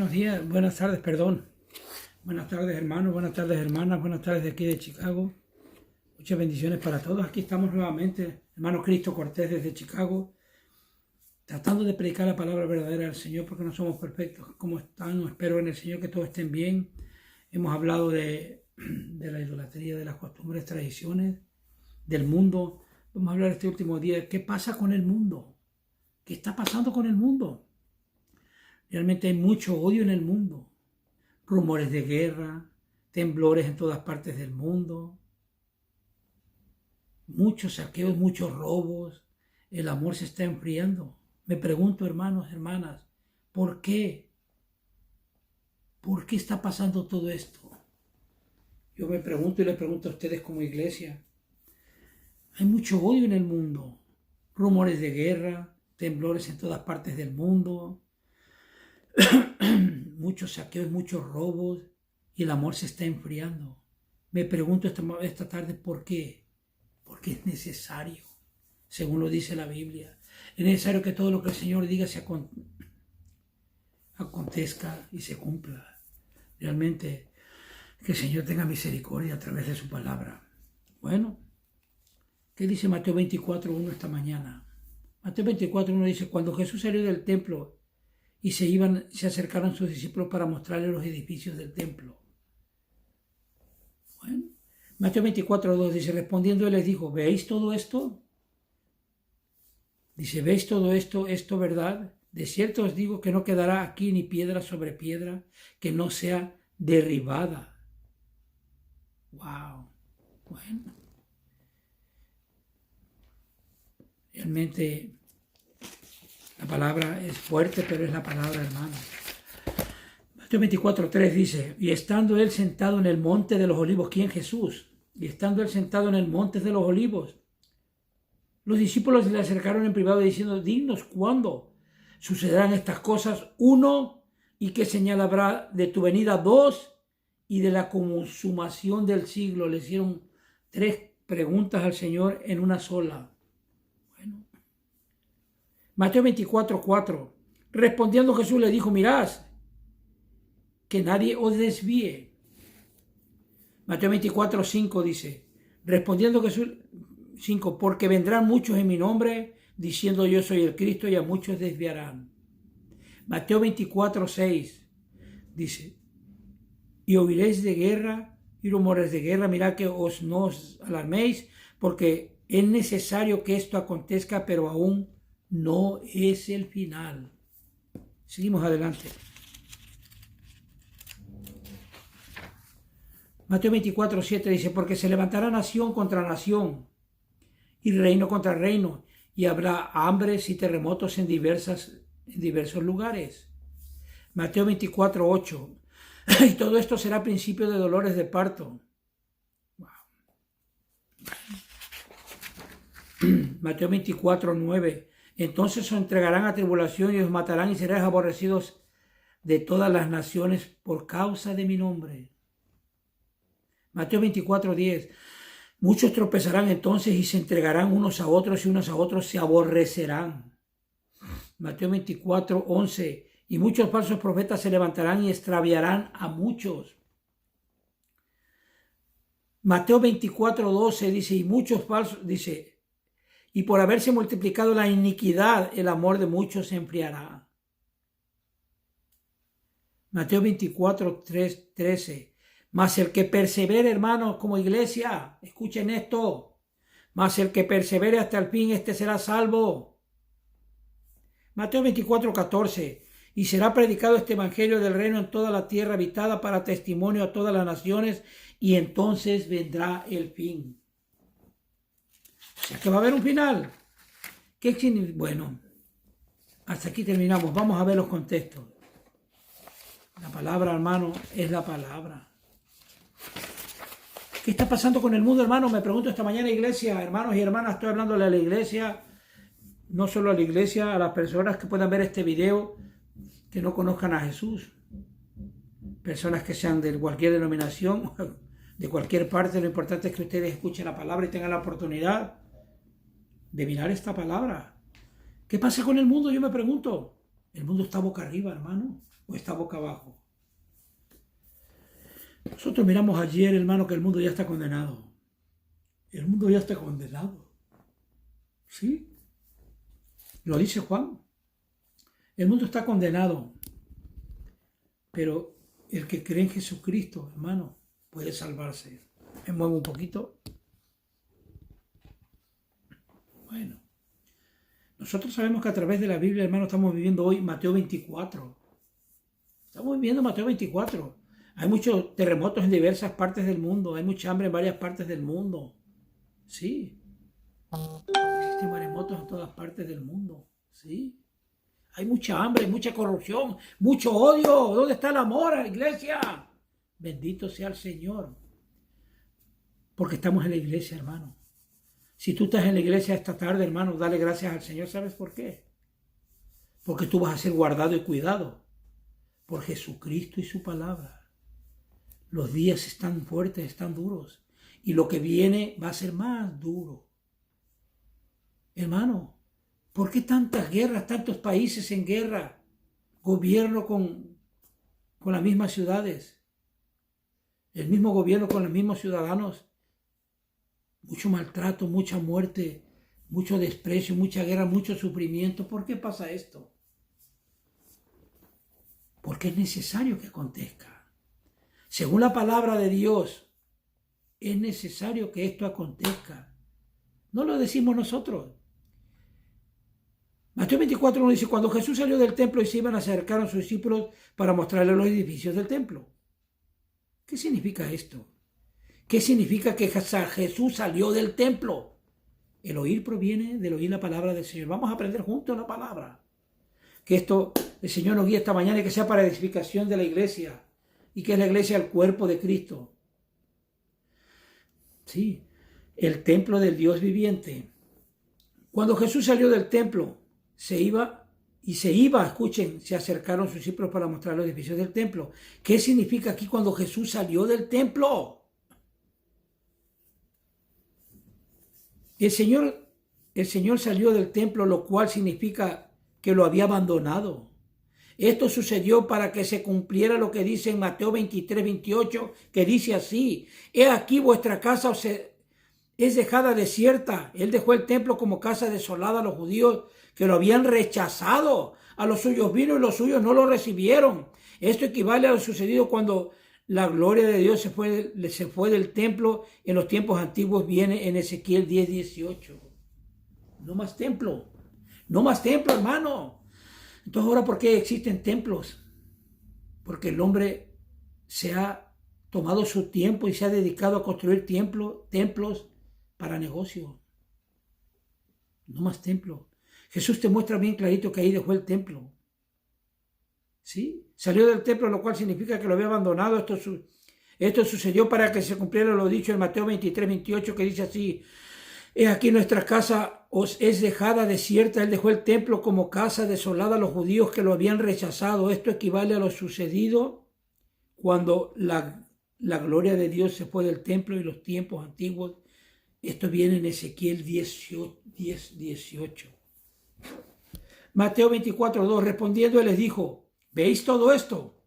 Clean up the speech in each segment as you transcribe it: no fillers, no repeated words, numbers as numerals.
Buenos días, buenas tardes, perdón. Buenas tardes, hermanos, buenas tardes, hermanas, buenas tardes de aquí de Chicago. Muchas bendiciones para todos. Aquí estamos nuevamente, hermano Cristo Cortés desde Chicago, tratando de predicar la palabra verdadera del Señor porque no somos perfectos. ¿Cómo están? Espero en el Señor que todos estén bien. Hemos hablado de la idolatría, de las costumbres, tradiciones, del mundo. Vamos a hablar este último día. ¿Qué pasa con el mundo? ¿Qué está pasando con el mundo? Realmente hay mucho odio en el mundo. Rumores de guerra, temblores en todas partes del mundo, muchos saqueos, muchos robos. El amor se está enfriando. Me pregunto, hermanos, hermanas, ¿por qué? ¿Por qué está pasando todo esto? Yo me pregunto y les pregunto a ustedes como iglesia. Hay mucho odio en el mundo. Rumores de guerra, temblores en todas partes del mundo, muchos saqueos, muchos robos, y el amor se está enfriando. Me pregunto esta tarde por qué. Porque es necesario, según lo dice la Biblia. Es necesario que todo lo que el Señor diga se acontezca y se cumpla. Realmente, que el Señor tenga misericordia a través de su palabra. Bueno, ¿qué dice Mateo 24:1 esta mañana? Mateo 24:1 dice, cuando Jesús salió del templo y se acercaron sus discípulos para mostrarle los edificios del templo. Bueno, Mateo 24:2 dice, respondiendo él les dijo, ¿veis todo esto? Dice, ¿veis todo esto? ¿Esto verdad? De cierto os digo que no quedará aquí ni piedra sobre piedra que no sea derribada. Wow. Bueno. Realmente la palabra es fuerte, pero es la palabra, hermano. Mateo 24:3 dice, y estando él sentado en el monte de los olivos, ¿quién? Jesús. Y estando él sentado en el monte de los olivos, los discípulos se le acercaron en privado diciendo, dinos cuándo sucederán estas cosas, 1, y qué señal habrá de tu venida, 2, y de la consumación del siglo. Le hicieron 3 preguntas al Señor en una sola. Bueno. Mateo 24:4, respondiendo Jesús le dijo, mirad, que nadie os desvíe. Mateo 24:5 dice, respondiendo Jesús, 5, porque vendrán muchos en mi nombre, diciendo yo soy el Cristo, y a muchos desviarán. Mateo 24:6 dice, y oiréis de guerra y rumores de guerra, mirad que no os alarméis, porque es necesario que esto acontezca, pero aún no es el final. Seguimos adelante. Mateo 24:7 dice, porque se levantará nación contra nación y reino contra reino, y habrá hambres y terremotos en diversos lugares. Mateo 24:8, y todo esto será principio de dolores de parto. Wow. Mateo 24:9, entonces os entregarán a tribulación y os matarán y seréis aborrecidos de todas las naciones por causa de mi nombre. Mateo 24:10, muchos tropezarán entonces y se entregarán unos a otros y unos a otros se aborrecerán. Mateo 24:11, y muchos falsos profetas se levantarán y extraviarán a muchos. Mateo 24:12 dice, y muchos falsos, dice, y por haberse multiplicado la iniquidad, el amor de muchos se enfriará. Mateo 24:13, mas el que persevere, hermanos, como iglesia, escuchen esto, mas el que persevere hasta el fin, este será salvo. Mateo 24:14, y será predicado este evangelio del reino en toda la tierra habitada para testimonio a todas las naciones, y entonces vendrá el fin. O sea que va a haber un final. ¿Qué significa? Bueno, hasta aquí terminamos. Vamos a ver los contextos. La palabra, hermano, es la palabra. ¿Qué está pasando con el mundo, hermano? Me pregunto esta mañana, iglesia, hermanos y hermanas, estoy hablándole a la iglesia, no solo a la iglesia, a las personas que puedan ver este video, que no conozcan a Jesús, personas que sean de cualquier denominación, de cualquier parte. Lo importante es que ustedes escuchen la palabra y tengan la oportunidad de mirar esta palabra. ¿Qué pasa con el mundo? Yo me pregunto. El mundo está boca arriba, hermano. o está boca abajo. Nosotros miramos ayer, hermano, que el mundo ya está condenado. El mundo ya está condenado. ¿Sí? Lo dice Juan. El mundo está condenado. Pero el que cree en Jesucristo, hermano, puede salvarse. Me muevo un poquito. Bueno. Nosotros sabemos que a través de la Biblia, hermano, estamos viviendo hoy Mateo 24. Estamos viviendo Mateo 24. Hay muchos terremotos en diversas partes del mundo. Hay mucha hambre en varias partes del mundo. Sí. Existen maremotos en todas partes del mundo. Sí. Hay mucha hambre, mucha corrupción, mucho odio. ¿Dónde está el amor a la iglesia? Bendito sea el Señor. Porque estamos en la iglesia, hermano. Si tú estás en la iglesia esta tarde, hermano, dale gracias al Señor. ¿Sabes por qué? Porque tú vas a ser guardado y cuidado por Jesucristo y su palabra. Los días están fuertes, están duros. Y lo que viene va a ser más duro. Hermano, ¿por qué tantas guerras, tantos países en guerra? Gobierno con las mismas ciudades. El mismo gobierno con los mismos ciudadanos. Mucho maltrato, mucha muerte, mucho desprecio, mucha guerra, mucho sufrimiento. ¿Por qué pasa esto? Porque es necesario que acontezca. Según la palabra de Dios, es necesario que esto acontezca. No lo decimos nosotros. Mateo 24 nos dice, cuando Jesús salió del templo y se iban a acercar a sus discípulos para mostrarles los edificios del templo. ¿Qué significa esto? ¿Qué significa que Jesús salió del templo? El oír proviene del oír la palabra del Señor. Vamos a aprender juntos la palabra. Que esto, el Señor nos guíe esta mañana y que sea para edificación de la iglesia. Y que es la iglesia el cuerpo de Cristo. Sí, el templo del Dios viviente. Cuando Jesús salió del templo, se iba, escuchen, se acercaron sus discípulos para mostrar los edificios del templo. ¿Qué significa aquí cuando Jesús salió del templo? El Señor salió del templo, lo cual significa que lo había abandonado. Esto sucedió para que se cumpliera lo que dice en Mateo 23, 28, que dice así: he aquí vuestra casa es dejada desierta. Él dejó el templo como casa desolada a los judíos que lo habían rechazado. A los suyos vino y los suyos no lo recibieron. Esto equivale a lo sucedido cuando la gloria de Dios se fue del templo en los tiempos antiguos. Viene en Ezequiel 10, 18. No más templo. No más templo, hermano. Entonces, ahora, ¿por qué existen templos? Porque el hombre se ha tomado su tiempo y se ha dedicado a construir templos para negocio. No más templo. Jesús te muestra bien clarito que ahí dejó el templo. ¿Sí? Salió del templo, lo cual significa que lo había abandonado. Esto sucedió para que se cumpliera lo dicho en Mateo 23, 28, que dice así: he aquí nuestra casa os es dejada desierta. Él dejó el templo como casa desolada a los judíos que lo habían rechazado. Esto equivale a lo sucedido cuando la gloria de Dios se fue del templo y los tiempos antiguos. Esto viene en Ezequiel 10, 18. Mateo 24, 2. Respondiendo, él les dijo: ¿veis todo esto?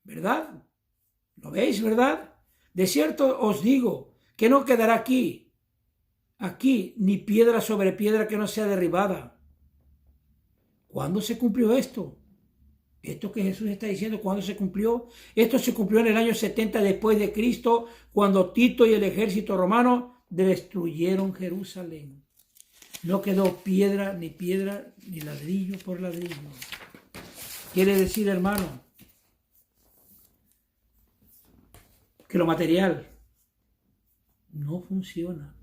¿Verdad? ¿Lo veis, verdad? De cierto os digo que no quedará aquí ni piedra sobre piedra que no sea derribada. ¿Cuándo se cumplió esto? Esto que Jesús está diciendo, ¿cuándo se cumplió? Esto se cumplió en el año 70 después de Cristo, cuando Tito y el ejército romano destruyeron Jerusalén. No quedó piedra, ni ladrillo por ladrillo. Quiere decir, hermano, que lo material no funciona.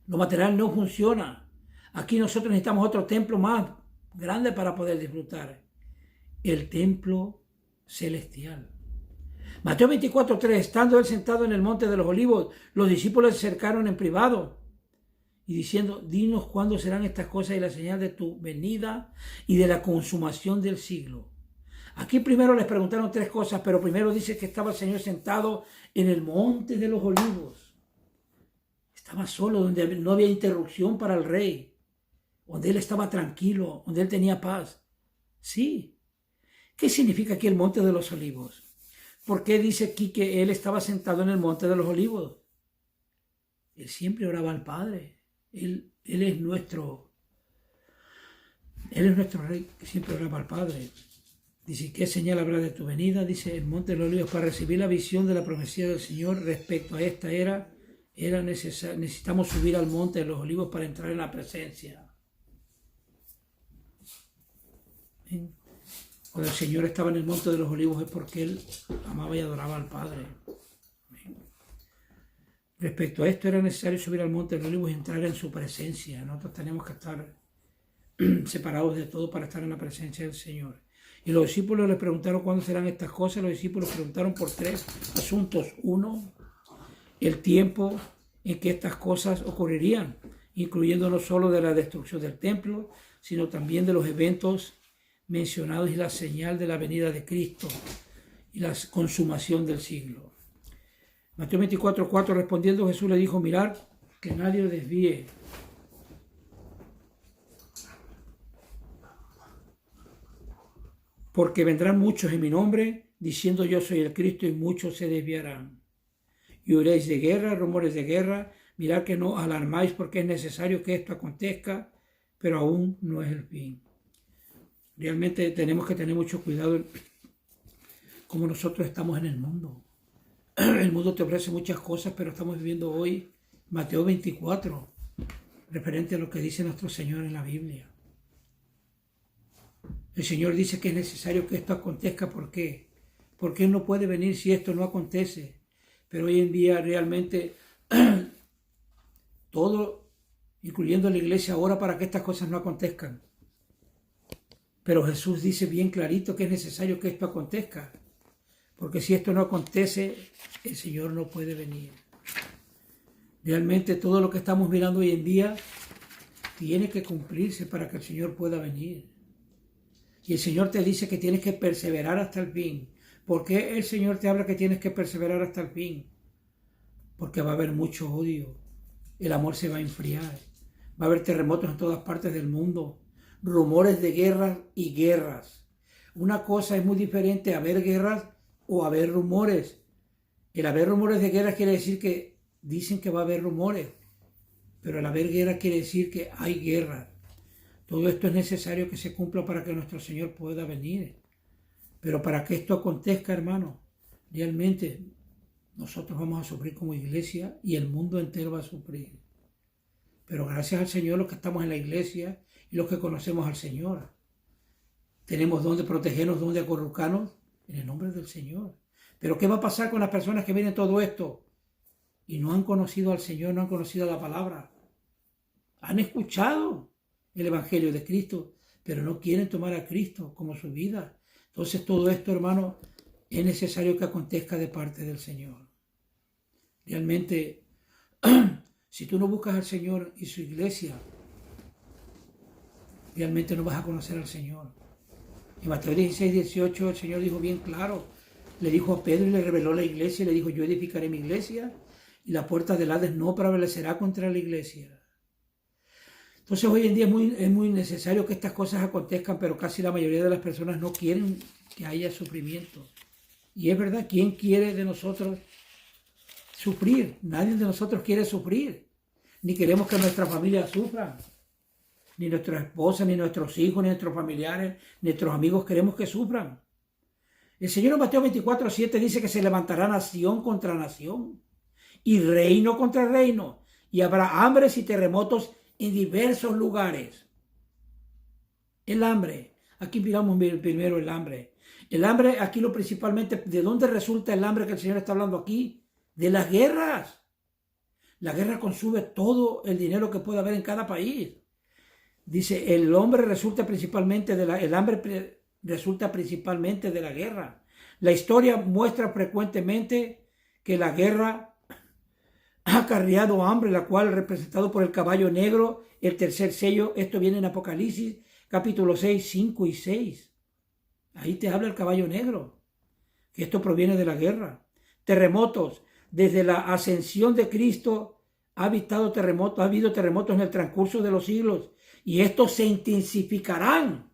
Lo material no funciona. Aquí nosotros necesitamos otro templo más grande para poder disfrutar. El templo celestial. Mateo 24, 3. Estando él sentado en el monte de los olivos, los discípulos se acercaron en privado y diciendo: dinos cuándo serán estas cosas y la señal de tu venida y de la consumación del siglo. Aquí primero les preguntaron tres cosas, pero primero dice que estaba el Señor sentado en el monte de los olivos. Estaba solo, donde no había interrupción para el rey, donde él estaba tranquilo, donde él tenía paz. Sí. ¿Qué significa aquí el monte de los olivos? ¿Por qué dice aquí que él estaba sentado en el monte de los olivos? Él siempre oraba al Padre. Él es nuestro rey, que siempre oraba al Padre. Dice, ¿qué señal habrá de tu venida? Dice, el monte de los olivos, para recibir la visión de la profecía del Señor respecto a esta era necesario, necesitamos subir al monte de los olivos para entrar en la presencia. ¿Bien? Cuando el Señor estaba en el monte de los olivos es porque Él amaba y adoraba al Padre. ¿Bien? Respecto a esto era necesario subir al monte de los olivos y entrar en su presencia. Nosotros tenemos que estar separados de todo para estar en la presencia del Señor. Y los discípulos le preguntaron cuándo serán estas cosas. Los discípulos preguntaron por 3 asuntos. 1, el tiempo en que estas cosas ocurrirían, incluyendo no solo de la destrucción del templo, sino también de los eventos mencionados y la señal de la venida de Cristo y la consumación del siglo. Mateo 24:4, respondiendo Jesús le dijo, mirad que nadie os desvíe. Porque vendrán muchos en mi nombre, diciendo yo soy el Cristo, y muchos se desviarán. Y oiréis de guerra, rumores de guerra, mirad que no alarmáis porque es necesario que esto acontezca, pero aún no es el fin. Realmente tenemos que tener mucho cuidado como nosotros estamos en el mundo. El mundo te ofrece muchas cosas, pero estamos viviendo hoy Mateo 24, referente a lo que dice nuestro Señor en la Biblia. El Señor dice que es necesario que esto acontezca. ¿Por qué? Porque Él no puede venir si esto no acontece. Pero hoy en día realmente todo, incluyendo la iglesia, ora para que estas cosas no acontezcan. Pero Jesús dice bien clarito que es necesario que esto acontezca. Porque si esto no acontece, el Señor no puede venir. Realmente todo lo que estamos mirando hoy en día tiene que cumplirse para que el Señor pueda venir. Y el Señor te dice que tienes que perseverar hasta el fin. ¿Por qué el Señor te habla que tienes que perseverar hasta el fin? Porque va a haber mucho odio. El amor se va a enfriar. Va a haber terremotos en todas partes del mundo. Rumores de guerras y guerras. Una cosa es muy diferente a haber guerras o haber rumores. El haber rumores de guerra quiere decir que dicen que va a haber rumores. Pero el haber guerra quiere decir que hay guerra. Todo esto es necesario que se cumpla para que nuestro Señor pueda venir. Pero para que esto acontezca, hermano, realmente nosotros vamos a sufrir como iglesia y el mundo entero va a sufrir. Pero gracias al Señor, los que estamos en la iglesia y los que conocemos al Señor, tenemos donde protegernos, donde acurrucarnos en el nombre del Señor. Pero ¿qué va a pasar con las personas que vienen todo esto y no han conocido al Señor, no han conocido la palabra? Han escuchado el Evangelio de Cristo, pero no quieren tomar a Cristo como su vida. Entonces todo esto, hermano, es necesario que acontezca de parte del Señor. Realmente, si tú no buscas al Señor y su iglesia, realmente no vas a conocer al Señor. En Mateo 16:18 el Señor dijo bien claro, le dijo a Pedro y le reveló la iglesia, y le dijo, yo edificaré mi iglesia y la puerta del Hades no prevalecerá contra la iglesia. Entonces hoy en día es muy necesario que estas cosas acontezcan, pero casi la mayoría de las personas no quieren que haya sufrimiento. Y es verdad, ¿quién quiere de nosotros sufrir? Nadie de nosotros quiere sufrir. Ni queremos que nuestra familia sufra. Ni nuestra esposa, ni nuestros hijos, ni nuestros familiares, ni nuestros amigos queremos que sufran. El Señor en Mateo 24:7 dice que se levantará nación contra nación y reino contra reino. Y habrá hambres y terremotos en diversos lugares. El hambre. Aquí miramos primero el hambre. El hambre, aquí lo principalmente, ¿de dónde resulta el hambre que el Señor está hablando aquí? De las guerras. La guerra consume todo el dinero que puede haber en cada país. Dice, el hambre resulta principalmente de la guerra. La historia muestra frecuentemente que la guerra ha acarreado hambre, la cual representado por el caballo negro, el tercer sello. Esto viene en Apocalipsis, capítulo 6, 5 y 6. Ahí te habla el caballo negro, que esto proviene de la guerra. Terremotos. Desde la ascensión de Cristo ha habido terremotos en el transcurso de los siglos, y estos se intensificarán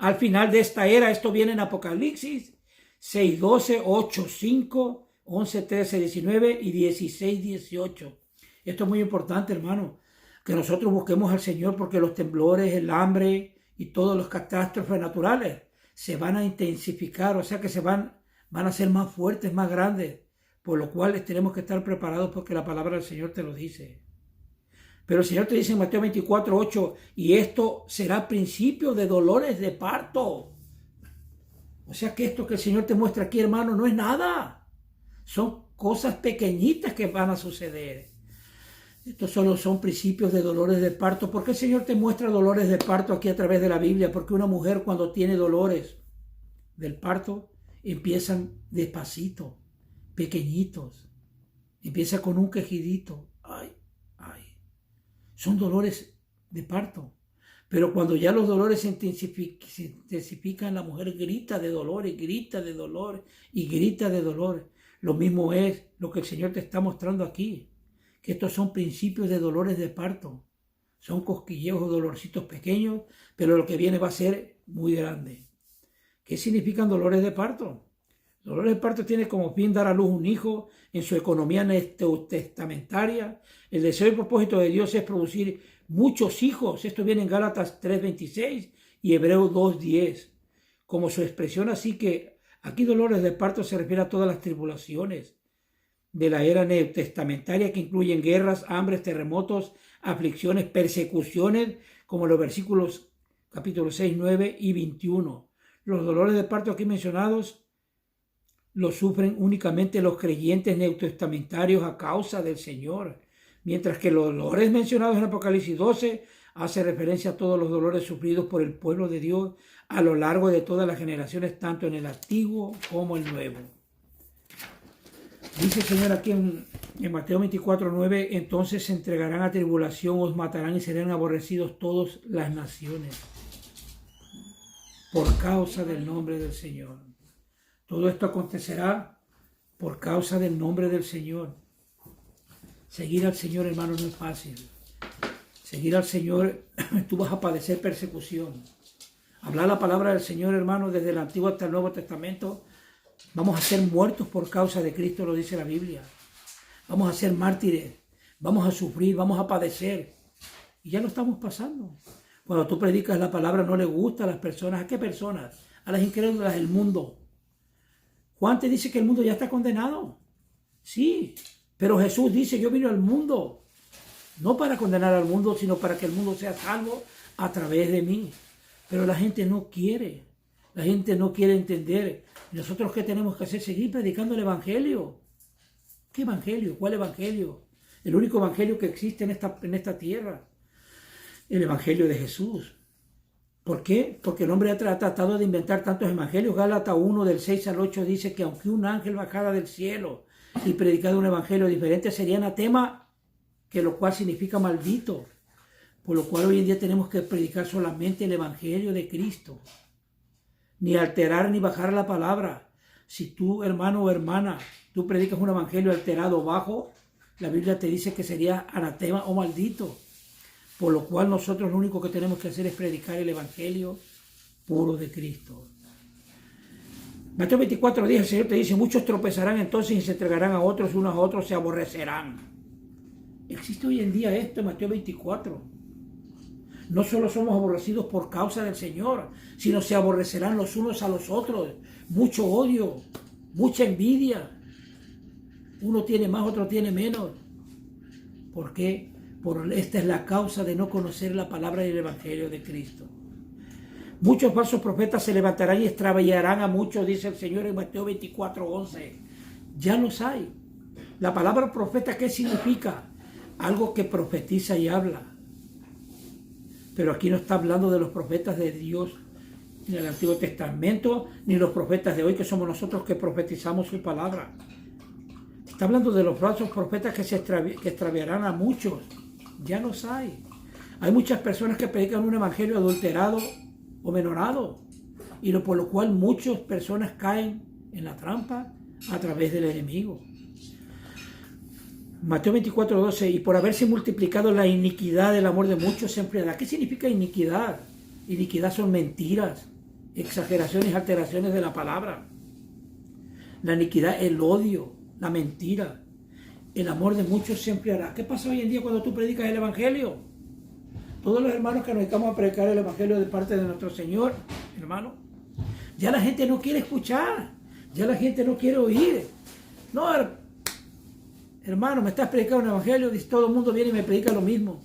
al final de esta era. Esto viene en Apocalipsis 6, 12, 8, 5, 11, 13, 19 y 16, 18. Esto es muy importante, hermano, que nosotros busquemos al Señor, porque los temblores, el hambre y todas las catástrofes naturales se van a intensificar, o sea que van a ser más fuertes, más grandes, por lo cual tenemos que estar preparados, porque la palabra del Señor te lo dice. Pero el Señor te dice en Mateo 24, 8, y esto será principio de dolores de parto. O sea que esto que el Señor te muestra aquí, hermano, no es nada. Son cosas pequeñitas que van a suceder. Estos solo son principios de dolores de parto. ¿Por qué el Señor te muestra dolores de parto aquí a través de la Biblia? Porque una mujer, cuando tiene dolores del parto, empiezan despacito, pequeñitos. Empieza con un quejidito. Ay, ay. Son dolores de parto. Pero cuando ya los dolores se intensifican, la mujer grita de dolor y grita de dolor y grita de dolor. Lo mismo es lo que el Señor te está mostrando aquí, que estos son principios de dolores de parto. Son cosquilleos o dolorcitos pequeños, pero lo que viene va a ser muy grande. ¿Qué significan dolores de parto? Dolores de parto tiene como fin dar a luz un hijo. En su economía testamentaria, el deseo y propósito de Dios es producir muchos hijos. Esto viene en Gálatas 3:26 y Hebreos 2:10. Como su expresión, así que aquí dolores de parto se refiere a todas las tribulaciones de la era neotestamentaria, que incluyen guerras, hambres, terremotos, aflicciones, persecuciones, como los versículos capítulo 6, 9 y 21. Los dolores de parto aquí mencionados los sufren únicamente los creyentes neotestamentarios a causa del Señor, mientras que los dolores mencionados en Apocalipsis 12 hace referencia a todos los dolores sufridos por el pueblo de Dios a lo largo de todas las generaciones, tanto en el Antiguo como el Nuevo. Dice el Señor aquí en Mateo 24, 9, entonces se entregarán a tribulación, os matarán y serán aborrecidos todas las naciones por causa del nombre del Señor. Todo esto acontecerá por causa del nombre del Señor. Seguir al Señor, hermano, no es fácil. Seguir al Señor, tú vas a padecer persecución. Hablar la palabra del Señor, hermano, desde el Antiguo hasta el Nuevo Testamento, vamos a ser muertos por causa de Cristo, lo dice la Biblia. Vamos a ser mártires, vamos a sufrir, vamos a padecer. Y ya lo estamos pasando. Cuando tú predicas la palabra no le gusta a las personas. ¿A qué personas? A las incrédulas del mundo. Juan te dice que el mundo ya está condenado. Sí, pero Jesús dice, yo vine al mundo, no para condenar al mundo, sino para que el mundo sea salvo a través de mí. Pero la gente no quiere. La gente no quiere entender. ¿Nosotros qué tenemos que hacer? Seguir predicando el Evangelio. ¿Qué Evangelio? ¿Cuál Evangelio? El único Evangelio que existe en esta tierra. El Evangelio de Jesús. ¿Por qué? Porque el hombre ha tratado de inventar tantos evangelios. Gálatas 1, del 6 al 8 dice que aunque un ángel bajara del cielo y predicara un evangelio diferente, sería anatema, que lo cual significa maldito. Por lo cual hoy en día tenemos que predicar solamente el Evangelio de Cristo. Ni alterar ni bajar la palabra. Si tú, hermano o hermana, tú predicas un evangelio alterado o bajo, la Biblia te dice que sería anatema o maldito. Por lo cual nosotros lo único que tenemos que hacer es predicar el evangelio puro de Cristo. Mateo 24, 10, el Señor te dice, muchos tropezarán entonces y se entregarán a otros, unos a otros se aborrecerán. Existe hoy en día esto en Mateo 24. No solo somos aborrecidos por causa del Señor, sino se aborrecerán los unos a los otros. Mucho odio, mucha envidia. Uno tiene más, otro tiene menos. ¿Por qué? Esta es la causa de no conocer la palabra y el Evangelio de Cristo. Muchos falsos profetas se levantarán y extraviarán a muchos, dice el Señor en Mateo 24, 11. Ya los hay. La palabra profeta, ¿qué significa? Algo que profetiza y habla. Pero aquí no está hablando de los profetas de Dios en el Antiguo Testamento, ni los profetas de hoy, que somos nosotros que profetizamos su palabra. Está hablando de los falsos profetas que extraviarán a muchos. Ya los hay. Hay muchas personas que predican un evangelio adulterado o menorado, y por lo cual muchas personas caen en la trampa a través del enemigo. Mateo 24, 12, y por haberse multiplicado la iniquidad, el amor de muchos se enfriará. ¿Qué significa iniquidad? Iniquidad son mentiras, exageraciones, alteraciones de la palabra. La iniquidad, el odio, la mentira, el amor de muchos se enfriará. ¿Qué pasa hoy en día cuando tú predicas el Evangelio? Todos los hermanos que nos dedicamos a predicar el Evangelio de parte de nuestro Señor, hermano, ya la gente no quiere escuchar, ya la gente no quiere oír. No, hermano, me estás predicando un Evangelio, dice, todo el mundo viene y me predica lo mismo.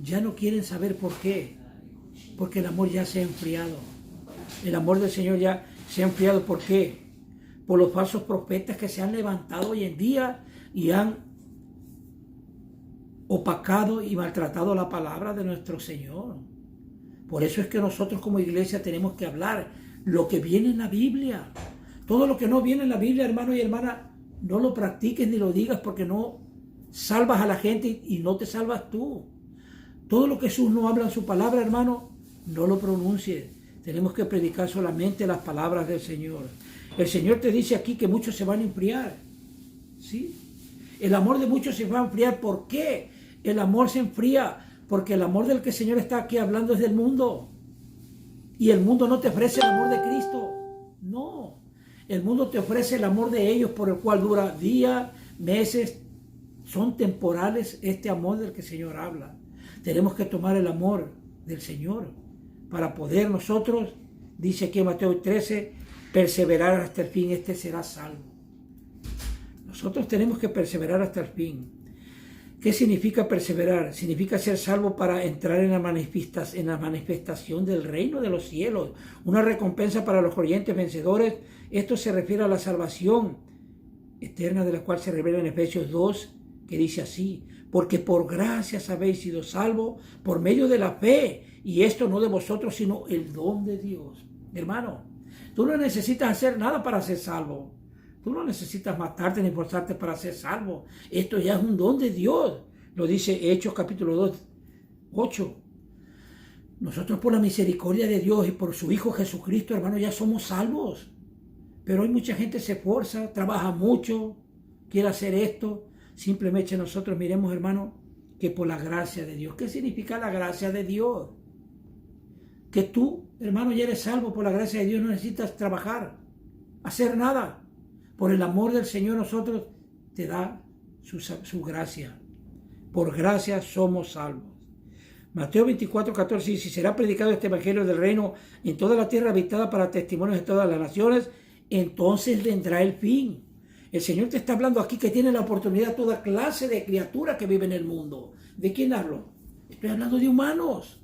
Ya no quieren saber por qué, porque el amor ya se ha enfriado. El amor del Señor ya se ha enfriado. ¿Por qué? Por los falsos profetas que se han levantado hoy en día y han opacado y maltratado la palabra de nuestro Señor. Por eso es que nosotros como iglesia tenemos que hablar lo que viene en la Biblia. Todo lo que no viene en la Biblia, hermano y hermana, no lo practiques ni lo digas, porque no salvas a la gente y no te salvas tú. Todo lo que Jesús no habla en su palabra, hermano, no lo pronuncies. Tenemos que predicar solamente las palabras del Señor. El Señor te dice aquí que muchos se van a enfriar. ¿Sí? El amor de muchos se va a enfriar. ¿Por qué? El amor se enfría porque el amor del que el Señor está aquí hablando es del mundo. Y el mundo no te ofrece el amor de Cristo. No. El mundo te ofrece el amor de ellos, por el cual dura días, meses. Son temporales este amor del que el Señor habla. Tenemos que tomar el amor del Señor para poder nosotros, dice aquí en Mateo 13, perseverar hasta el fin, este será salvo. Nosotros tenemos que perseverar hasta el fin. ¿Qué significa perseverar? Significa ser salvo para entrar en la manifestación del reino de los cielos, una recompensa para los creyentes vencedores. Esto se refiere a la salvación eterna, de la cual se revela en Efesios 2, que dice así: porque por gracias habéis sido salvos por medio de la fe, y esto no de vosotros, sino el don de Dios. Hermano, tú no necesitas hacer nada para ser salvo. Tú no necesitas matarte ni esforzarte para ser salvo. Esto ya es un don de Dios. Lo dice Hechos capítulo 2, 8. Nosotros, por la misericordia de Dios y por su Hijo Jesucristo, hermano, ya somos salvos. Pero hoy mucha gente se esfuerza, trabaja mucho, quiere hacer esto. Simplemente nosotros miremos, hermano, que por la gracia de Dios. ¿Qué significa la gracia de Dios? Que tú, hermano, ya eres salvo por la gracia de Dios. No necesitas trabajar, hacer nada. Por el amor del Señor nosotros te da su gracia. Por gracia somos salvos. Mateo 24, 14 dice: será predicado este evangelio del reino en toda la tierra habitada para testimonios de todas las naciones, entonces vendrá el fin. El Señor te está hablando aquí que tiene la oportunidad toda clase de criaturas que viven en el mundo. ¿De quién hablo? Estoy hablando de humanos.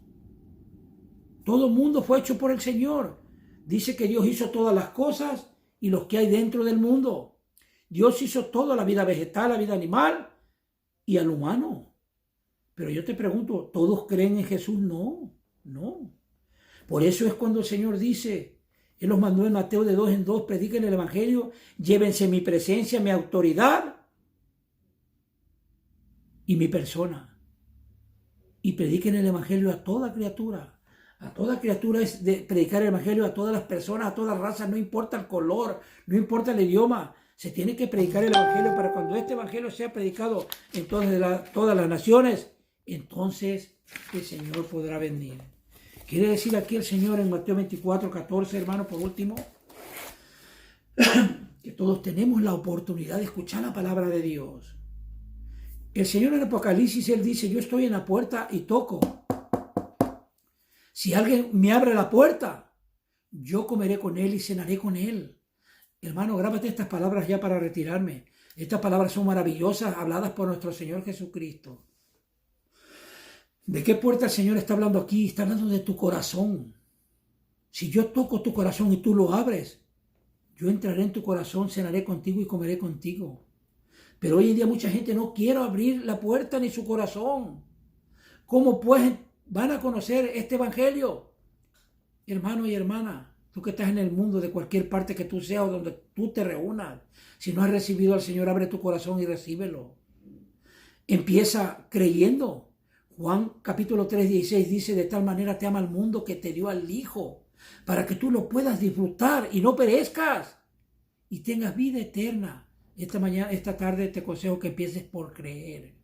Todo el mundo fue hecho por el Señor. Dice que Dios hizo todas las cosas y los que hay dentro del mundo. Dios hizo toda la vida vegetal, la vida animal y al humano. Pero yo te pregunto, ¿todos creen en Jesús? No, no. Por eso es cuando el Señor dice, Él los mandó en Mateo de 2 en 2, prediquen el evangelio, llévense mi presencia, mi autoridad y mi persona. Y prediquen el evangelio a toda criatura. A toda criatura es de predicar el evangelio, a todas las personas, a todas las razas, no importa el color, no importa el idioma. Se tiene que predicar el evangelio para cuando este evangelio sea predicado en todas las naciones, entonces el Señor podrá venir. Quiere decir aquí el Señor en Mateo 24, 14, hermano, por último, que todos tenemos la oportunidad de escuchar la palabra de Dios. El Señor en Apocalipsis, Él dice: yo estoy en la puerta y toco. Si alguien me abre la puerta, yo comeré con él y cenaré con él. Hermano, grábate estas palabras ya para retirarme. Estas palabras son maravillosas, habladas por nuestro Señor Jesucristo. ¿De qué puerta el Señor está hablando aquí? Está hablando de tu corazón. Si yo toco tu corazón y tú lo abres, yo entraré en tu corazón, cenaré contigo y comeré contigo. Pero hoy en día mucha gente no quiere abrir la puerta ni su corazón. ¿Cómo pues van a conocer este evangelio? Hermano y hermana, tú que estás en el mundo, de cualquier parte que tú seas o donde tú te reúnas, si no has recibido al Señor, abre tu corazón y recíbelo. Empieza creyendo. Juan capítulo 3, 16 dice: de tal manera te ama el mundo que te dio al Hijo, para que tú lo puedas disfrutar y no perezcas y tengas vida eterna. Esta tarde te aconsejo que empieces por creer.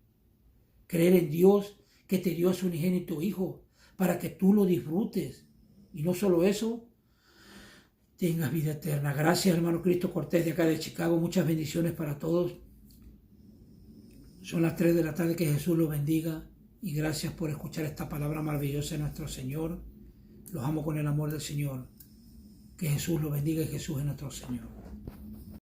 Creer en Dios, que te dio a su unigénito Hijo, para que tú lo disfrutes. Y no solo eso, tengas vida eterna. Gracias, hermano Cristo Cortés de acá de Chicago. Muchas bendiciones para todos. Son las 3 de la tarde. Que Jesús los bendiga. Y gracias por escuchar esta palabra maravillosa de nuestro Señor. Los amo con el amor del Señor. Que Jesús los bendiga y Jesús es nuestro Señor.